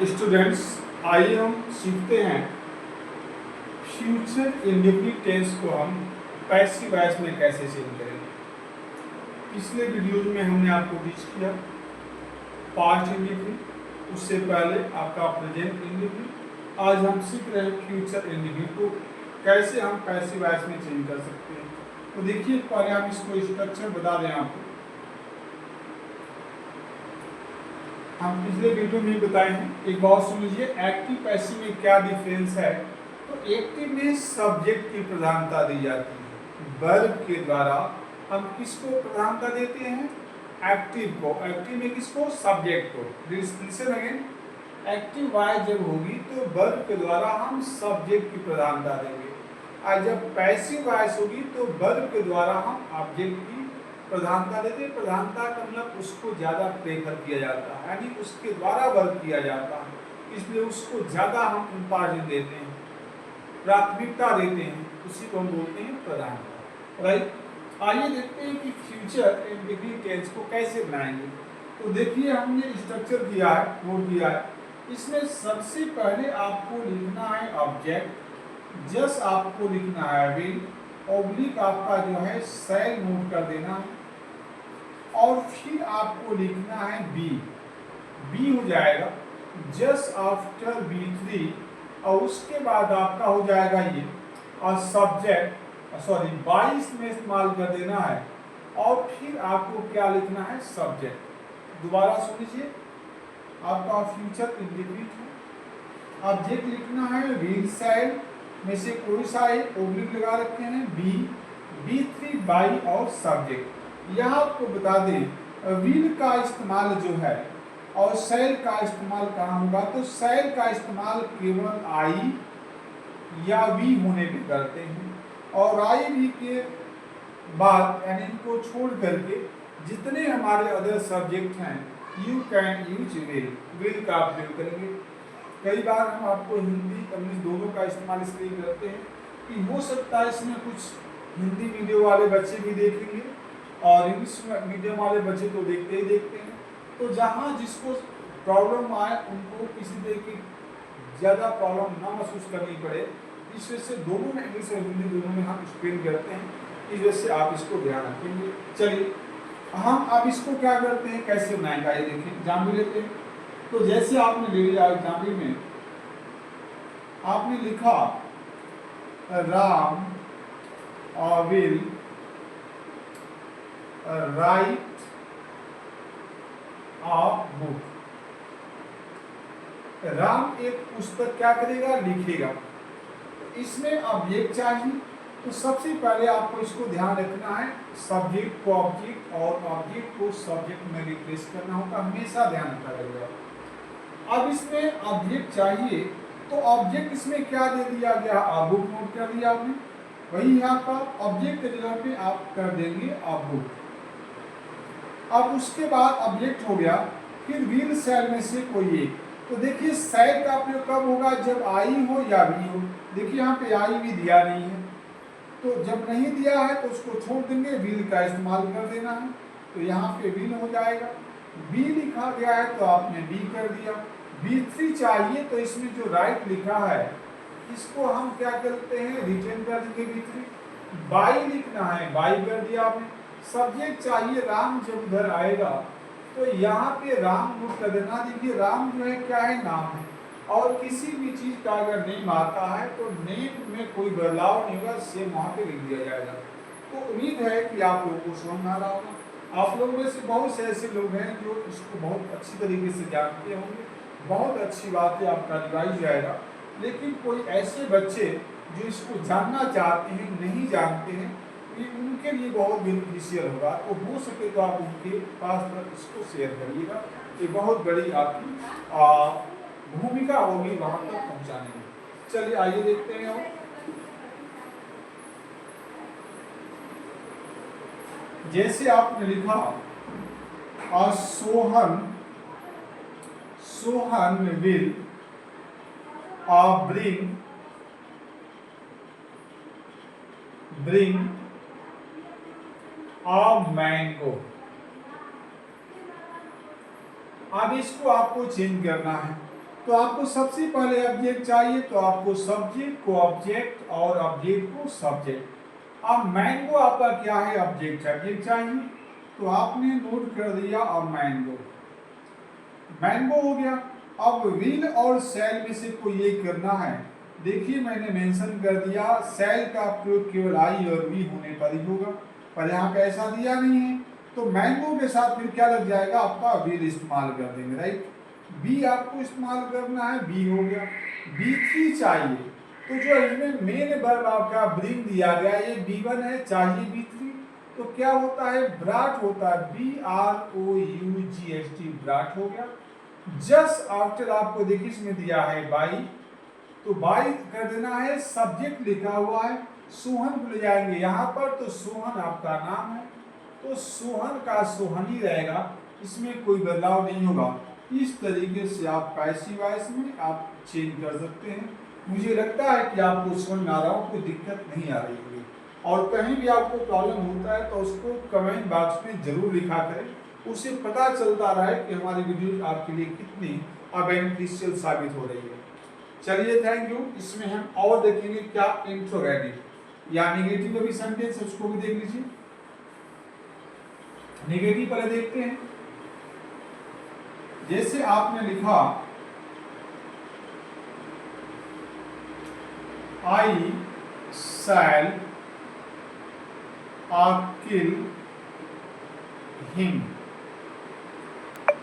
Students, आइए हम सीखते हैं फ्यूचर इंडेफिनिट टेंस को हम पैसिव वॉइस में कैसे चेंज करेंगे। पिछले वीडियोज में हमने आपको टीच किया पास्ट इंडेफिनिट, उससे पहले आपका प्रेजेंट इंडेफिनिट। आज हम सीख रहे हैं फ्यूचर इंडेफिनिट को कैसे हम पैसिव वॉइस में चेंज कर सकते हैं। तो देखिए, पहले हम इसको स्ट्रक्चर बता दें आपको। हम पिछले वीडियो में बताए हैं, एक बात सुन लीजिए। एक्टिव पैसिव में क्या डिफरेंस है? तो एक्टिव में सब्जेक्ट की प्रधानता दी जाती है, वर्ब के द्वारा हम किसको प्रधानता देते हैं? एक्टिव को। एक्टिव में किसको? सब्जेक्ट को। लिसन अगेन, एक्टिव वॉइस जब होगी तो वर्ब के द्वारा हम सब्जेक्ट की प्रधानता देंगे, और जब पैसिव वॉइस होगी तो वर्ब के द्वारा हम ऑब्जेक्ट की प्रधानता देते हैं। प्रधानता का मतलब उसको ज़्यादा प्रेफर किया जाता है, यानी उसके द्वारा वर्क किया जाता है, इसलिए उसको ज़्यादा हम इम्पोर्टेंस देते हैं, प्राथमिकता देते हैं, उसी को हम बोलते हैं प्रधानता। राइट, आइए देखते हैं कि फ्यूचर इंडेफिनिट टेंस को कैसे बनाएंगे। तो देखिए, हमने स्ट्रक्चर किया है, नोट किया है। इसमें सबसे पहले आपको लिखना है ऑब्जेक्ट, जस्ट आपको लिखना है विल, ऑब्लिक आपका जो है शैल नोट कर देना है, और फिर आपको लिखना है बी। बी हो जाएगा जस्ट आफ्टर B3, और उसके बाद आपका हो जाएगा ये और सब्जेक्ट, सॉरी 22 में इस्तेमाल कर देना है, और फिर आपको क्या लिखना है? सब्जेक्ट। दोबारा सुन लीजिए, आपका फ्यूचर इंडेफिनिट है, ऑब्जेक्ट लिखना है विल शैल में से कोई सा एक, ओब्लिक लगा रखे हैं B3 बाई और सब्जेक्ट। यह आपको बता दें, विल का इस्तेमाल जो है और शैल का इस्तेमाल कहाँ होगा? तो शैल का इस्तेमाल केवल आई या वी होने पे करते हैं, और आई वी के बाद यानी इनको छोड़ करके जितने हमारे अदर सब्जेक्ट हैं, यू कैन यूज विल का प्रयोग करेंगे। कई बार हम आपको हिंदी इंग्लिश दोनों का इस्तेमाल इसलिए करते हैं कि हो सकता है इसमें कुछ हिंदी मीडियम वाले बच्चे भी देखेंगे और इंग्लिश मीडियम वाले बच्चे तो देखते ही देखते हैं। तो जहाँ जिसको प्रॉब्लम आए उनको किसी तरह की ज़्यादा प्रॉब्लम ना महसूस करनी पड़े, इस वजह से दोनों में, इंग्लिश और हिंदी दोनों में हम एक्सप्लेन करते हैं। इस वजह से आप इसको ध्यान रखेंगे। चलिए, हम अब इसको क्या करते हैं, कैसे बनाएंगे, ये देखिए एग्जाम्पल लेते हैं। तो जैसे आपने ले लिया एग्जाम्पल में, आपने लिखा Ram will write a book. Ram एक पुस्तक क्या करेगा? लिखेगा। इसमें ऑब्जेक्ट चाहिए, तो सबसे पहले आपको इसको ध्यान रखना है, सब्जेक्ट को ऑब्जेक्ट और ऑब्जेक्ट को सब्जेक्ट में रिप्लेस करना होगा, हमेशा ध्यान रखा जाएगा। अब इसमें ऑब्जेक्ट चाहिए, तो ऑब्जेक्ट इसमें क्या दे दिया गया? बुक नोट कर दिया आपने, वही यहाँ पर ऑब्जेक्ट के जगह पे आप कर देंगे बुक। अब उसके बाद ऑब्जेक्ट हो गया, फिर विल शैल में से कोई एक। तो देखिए, शैल का प्रयोग कब होगा? जब आई हो या वी हो। देखिए यहाँ पे आई भी दिया नहीं है, तो जब नहीं दिया है तो उसको छोड़ देंगे, विल का इस्तेमाल कर देना है, तो यहाँ पे विल हो जाएगा। बी लिखा गया है तो आपने बी कर दिया। B3 चाहिए, तो इसमें जो राइट लिखा है इसको हम क्या करते हैं? रिटर्न कर देंगे B3। बाई लिखना है, बाई कर दिया आपने। सब्जेक्ट चाहिए राम, जब उधर आएगा तो यहाँ पे राम नोट कर देना। देखिए, राम जो है क्या है? नाम है, और किसी भी चीज का अगर नेम आता है तो नेम में कोई बदलाव नहीं होगा, सेम वहाँ पे लिख दिया जाएगा। तो उम्मीद है कि आप लोगों को समझ आ रहा होगा। आप लोगों में से बहुत से ऐसे लोग हैं जो इसको बहुत अच्छी तरीके से जानते होंगे, बहुत अच्छी बात है, आपका रिवाइज जाएगा। लेकिन कोई ऐसे बच्चे जो इसको जानना चाहते हैं, नहीं जानते हैं, ये उनके लिए बहुत बेनिफिशियल होगा। तो हो सके तो आप उनके पास पर इसको शेयर करिएगा, ये बहुत बड़ी आपकी भूमिका होगी वहां तक पहुंचाने में। चलिए आइए देखते हैं। और जैसे आपने लिखा Sohan will bring a mango. अब इसको आपको चेंज करना है, तो आपको सबसे पहले ऑब्जेक्ट चाहिए, तो आपको सब्जेक्ट को ऑब्जेक्ट और ऑब्जेक्ट को सब्जेक्ट। अब मैंगो आपका क्या है, ऑब्जेक्ट चाहिए, तो आपने नोट कर दिया। अब मैंगो हो गया। अब विल और शैल में से कोई एक करना है। देखिए मैंने मेंशन कर दिया, शैल का प्रयोग केवल आई और वी होने पर ही होगा, पर यहाँ पे ऐसा दिया नहीं है, तो मैंगो के साथ फिर क्या लग जाएगा, आपका विल इस्तेमाल कर देंगे, राइट। बी आपको इस्तेमाल करना है, बी हो गया। B3 चाहिए, तो जो इसमें मेन वर्ब आपका ब्रिंग दिया गया, ये B1 है, चाहिए B3, तो क्या होता है, ब्राट होता है, BROUGHT, ब्राट हो गया। जस्ट आफ्टर आपको देखिए इसमें दिया है बाई, तो बाई कर देना है, सब्जेक्ट लिखा हुआ है, सोहन को ले जाएंगे यहाँ पर, तो सोहन आपका नाम है, तो सोहन का सोहन ही रहेगा, इसमें कोई बदलाव नहीं होगा। इस तरीके से आप पैसिव वॉइस में आप चेंज कर सकते हैं। मुझे लगता है कि आपको समझ में आ रहा हो, कोई दिक्कत नहीं आ रही होगी, और कहीं भी आपको प्रॉब्लम होता है तो उसको कमेंट बॉक्स में जरूर लिखा करें, उससे पता चलता रहा है कि हमारी वीडियो आपके लिए कितनी बेनिफिशियल साबित हो रही है। चलिए थैंक यू। इसमें हम और देखेंगे क्या, इंट्रोगेटिव या निगेटिव भी सेंटेंस, उसको भी देख लीजिए। निगेटिव पहले देखते हैं। जैसे आपने लिखा आई शैल किल हिम,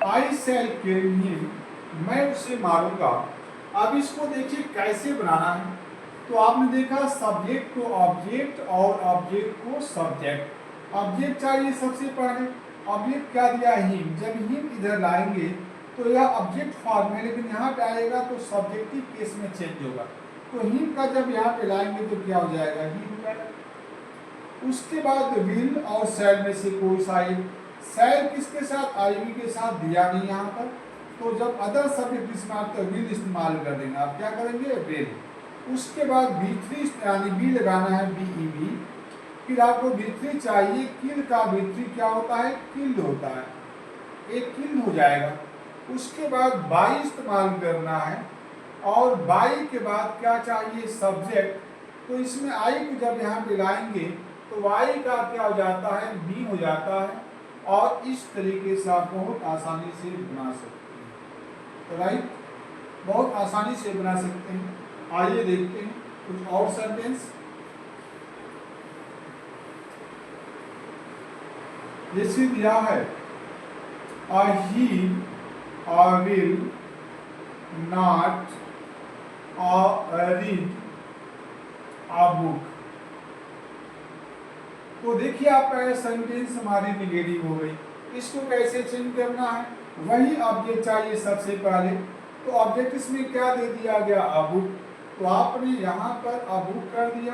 आई शैल किल हिम, मैं उसे मारूंगा। अब इसको देखिए कैसे बनाना है, तो आपने देखा सब्जेक्ट को ऑब्जेक्ट और ऑब्जेक्ट को सब्जेक्ट। ऑब्जेक्ट चाहिए सबसे पहले, ऑब्जेक्ट क्या दिया, हिम। जब हिम इधर लाएंगे तो यह ऑब्जेक्ट फॉर्म है, लेकिन यहाँ पे आएगा तो सब्जेक्टिव केस में चेंज होगा, तो हिम का जब यहाँ पे लाएंगे तो क्या हो जाएगा, ही हो जाएगा। उसके बाद विल और शैल में से कोई सा एक, शैल किसके साथ, आईवी के साथ दिया नहीं यहाँ पर, तो जब अदर सब्जेक्ट इस्तेमाल तो विल इस्तेमाल कर देंगे। आप क्या करेंगे, विल। उसके बाद B3 यानी बी लगाना है, BEV। फिर आपको B3 चाहिए, किल का B3 क्या होता है, किल्ड होता है, एक किल हो जाएगा। उसके बाद बाई इस्तेमाल करना है, और बाई के बाद क्या चाहिए, सब्जेक्ट। तो इसमें आई को जब यहाँ पे लाएंगे तो वाई का क्या हो जाता है, बी हो जाता है, और इस तरीके से आप बहुत आसानी से बना सकते हैं, तो राइट, बहुत आसानी से बना सकते हैं। आइए देखते हैं कुछ और सेंटेंस। जैसे दिया है, he will not read a book, तो देखिए आपका सेंटेंस हमारी निगेटिव हो गई। इसको कैसे चेंज करना है, वही ऑब्जेक्ट चाहिए सबसे पहले, तो ऑब्जेक्ट इसमें क्या दे दिया गया, अ बुक, तो आपने यहाँ पर अ बुक कर दिया।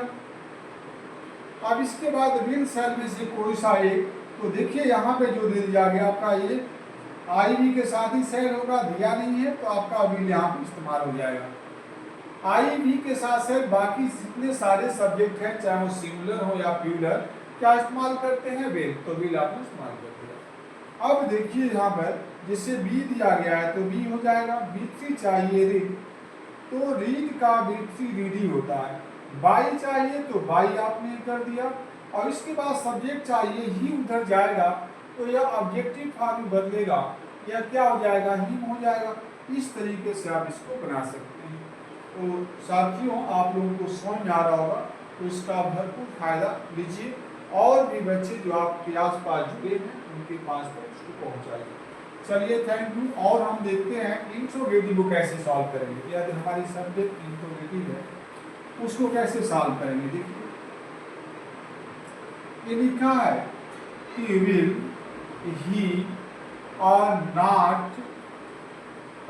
अब इसके बाद विल शैल में से कोई सा एक, तो देखिए यहाँ पे जो दे दिया गया आपका ये आई के साथ ही शैल होगा, दिया नहीं है तो आपका विल यहाँ पे इस्तेमाल हो जाएगा। आई भी के साथ शैल, बाकी जितने सारे सब्जेक्ट हैं चाहे वो सिंगुलर हो या प्लूरल, क्या इस्तेमाल करते हैं, विल, तो विल आपने इस्तेमाल कर दिया। अब देखिए यहाँ पर जिससे बी दिया गया है तो बी हो जाएगा। B3 चाहिए रीड, तो रीड का B3 रीड ही होता है। बाई चाहिए तो बाई आपने कर दिया, और इसके बाद सब्जेक्ट चाहिए, ही उधर जाएगा तो यह ऑब्जेक्टिव फॉर्म बदलेगा, यह क्या हो जाएगा, हिम हो जाएगा। इस तरीके से आप इसको बना सकते हैं। तो साथियों आप लोगों को समझ में आ रहा होगा, तो इसका भरपूर फायदा लीजिए, और भी बच्चे जो आपके आस पास जुड़े हैं उनके पास तक इसको पहुँचाइए। चलिए थैंक यू। और हम देखते हैं इंट्रोगेटिव को कैसे सॉल्व करेंगे, यदि हमारी सब्जेक्ट इंट्रोगेटिव है उसको कैसे सॉल्व करेंगे। देखिए ये लिखा है कि will he are not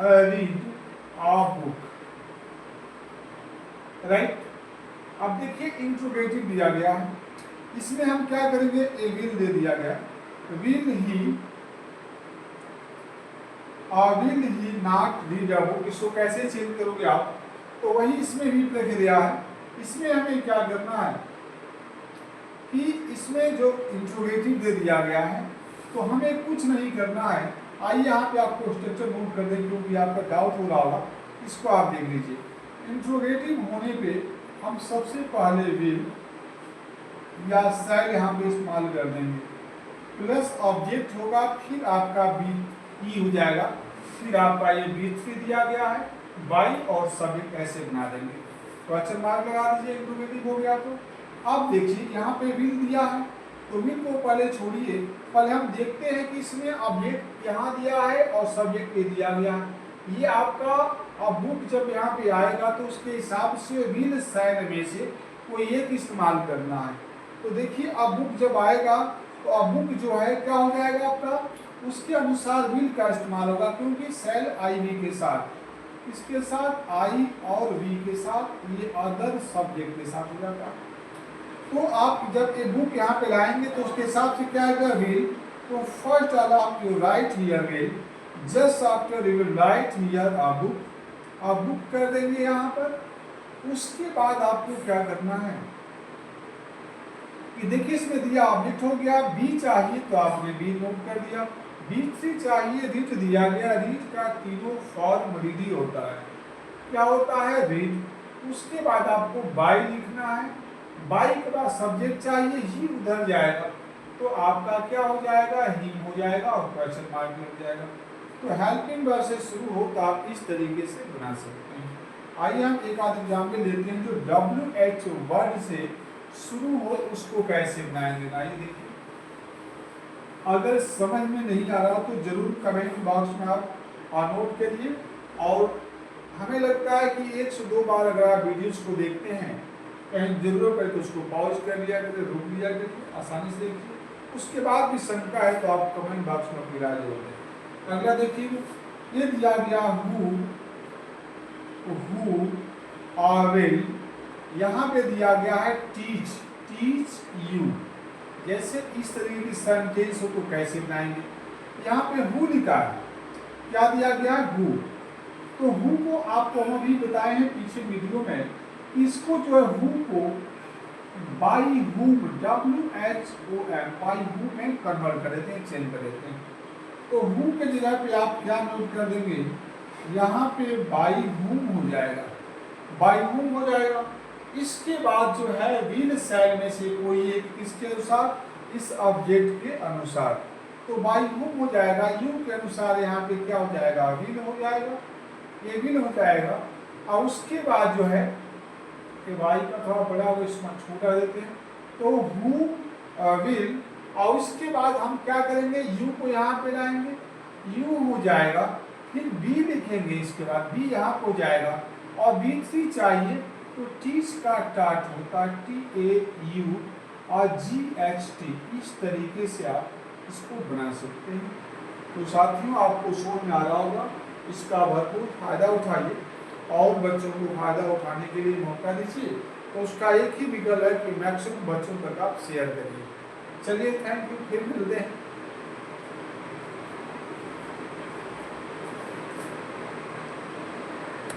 read a book, right. अब देखिए इंट्रोगेटिव दिया गया है, इसमें हम क्या करेंगे, ए विल दे दिया गया, will he not read a book, इसको कैसे चेंज करोगे आप, तो वही इसमें भी लिख दिया है। इसमें हमें क्या करना है कि इसमें जो इंट्रोगेटिव दे दिया गया है तो हमें कुछ नहीं करना है। आइए यहाँ पे आपको स्ट्रक्चर नोट कर दें, क्योंकि आपका डाउट हो रहा होगा। इसको आप देख लीजिए। इंट्रोगेटिव होने पे हम सबसे पहले विल या सेल यहाँ पे इस्तेमाल कर देंगे, प्लस ऑब्जेक्ट होगा, फिर आपका बी हो जाएगा, फिर आपका ये B3 दिया गया है, बाई और सब्जेक्ट ऐसे बना देंगे। क्वेश्चन मार्क लगा दीजिए, इंट्रोगेटिव हो गया। तो अब देखिए यहाँ पे विल दिया है, तो विल को पहले छोड़िए, पहले हम देखते हैं कि इसमें ऑब्जेक्ट यहाँ दिया है और सब्जेक्ट पे दिया गया है। ये आपका अब बुक जब यहाँ पे आएगा तो उसके हिसाब से विल साइन में से कोई एक इस्तेमाल करना है। तो देखिए अब बुक जब आएगा तो अब बुक जो है क्या हो जाएगा आपका, उसके अनुसार विल का इस्तेमाल होगा, क्योंकि सेल आई वी के साथ, इसके साथ आई और वी के साथ, ये अदर सब्जेक्ट के साथ हो जाता है। तो आप जब ये बुक यहाँ पे लाएंगे तो उसके हिसाब से क्या आएगा विल। तो फर्स्ट वाला आप you right here will, just after you will write here a book, आप बुक कर देंगे यहाँ पर। उसके बाद आपको क्या करना है कि देखिए इसमें दिया ऑब्जेक्ट हो गया, बी चाहिए तो आपने बी नोट कर दिया, B3 चाहिए, रीड दिया गया, रीड का तीनों फॉर्म रीडी होता है। क्या होता है, रीड। उसके बाद आपको बाई लिखना है, बाई के बाद सब्जेक्ट चाहिए, ही उधर जाएगा तो आपका क्या हो जाएगा, ही हो जाएगा और क्वेश्चन मार्क लग जाएगा। तो हेल्पिंग वर्ब से शुरू हो तो आप इस तरीके से बना सकते हैं। आइए हम एक आध एग्जाम्पल लेते हैं जो WH वर्ड से शुरू हो उसको कैसे बनाएंगे। आइए देखिए, अगर समझ में नहीं आ रहा तो जरूर कमेंट बॉक्स में आप नोट करिए। और हमें लगता है कि 1 से 2 बार अगर आप वीडियोस को देखते हैं, कहीं जरूरत पड़े तो उसको पॉज कर लिया करिए, रुक लिया करिए, आसानी से देखिए। उसके बाद भी शंका है तो आप कमेंट बॉक्स में अपनी राय जोड़ दें। अगला देखिए, ये दिया गया हु विल, यहाँ पे दिया गया है टीच यू। जैसे इस तरीके की सेंटेंस हो तो कैसे बनाएंगे। यहाँ पे हु लिखा है, क्या दिया गया हु। तो हु को आपको हम अभी बताए हैं पीछे वीडियो में, इसको जो है हु को बाई हुम, WHOM, बाई हुम में कन्वर्ट कर देते हैं, चेंज कर देते हैं। तो हु के जगह पे आप क्या नोट कर देंगे, यहाँ पे बाई हुम हो जाएगा, बाई हुम हो जाएगा। इसके बाद जो है विल सेल में से कोई एक किसके अनुसार, इस ऑब्जेक्ट के अनुसार, तो बाई हुम हो जाएगा, यू के अनुसार यहाँ पे क्या हो जाएगा, विल हो जाएगा, ये विल हो जाएगा। और उसके बाद जो है कि वाई का थोड़ा बड़ा हो इसमें छोटा देते हैं, तो हु विल, और उसके बाद हम क्या करेंगे, यू को यहाँ पे लाएंगे, यू हो जाएगा, फिर बी लिखेंगे, इसके बाद बी यहाँ हो जाएगा, और B3 चाहिए तो टीच का टाट होता है TAU और GHT। इस तरीके से आप इसको बना सकते हैं। तो साथियों आपको समझ में आ रहा होगा, इसका भरपूर फायदा उठाइए और बच्चों को फायदा उठाने के लिए मौका दीजिए। तो उसका एक ही विकल्प है कि मैक्सिमम बच्चों तक आप शेयर करिए। चलिए, थैंक यू, फिर मिलते हैं।